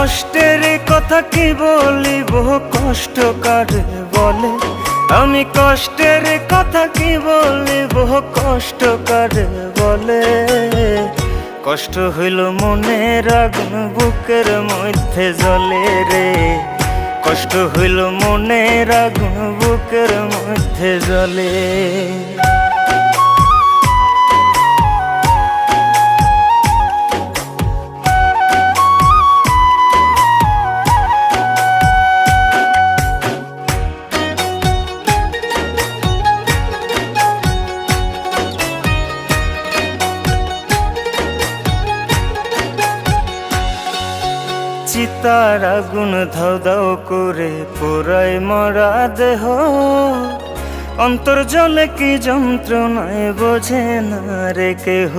কষ্টের কথা কি বলিব, কষ্ট কারে বলে। আমি কষ্টের কথা কি বলিব, কষ্ট কারে বলে। কষ্ট হইল মনের আগুন বুকের মধ্যে জ্বলে রে। কষ্ট হইল মনের আগুন বুকের মধ্যে জ্বলে। চিতার আগুন ধাও ধাও করে পোড়ায় মরা দেহ। অন্তর জলে কি যন্ত্রণায় বোঝে না রে কেহ।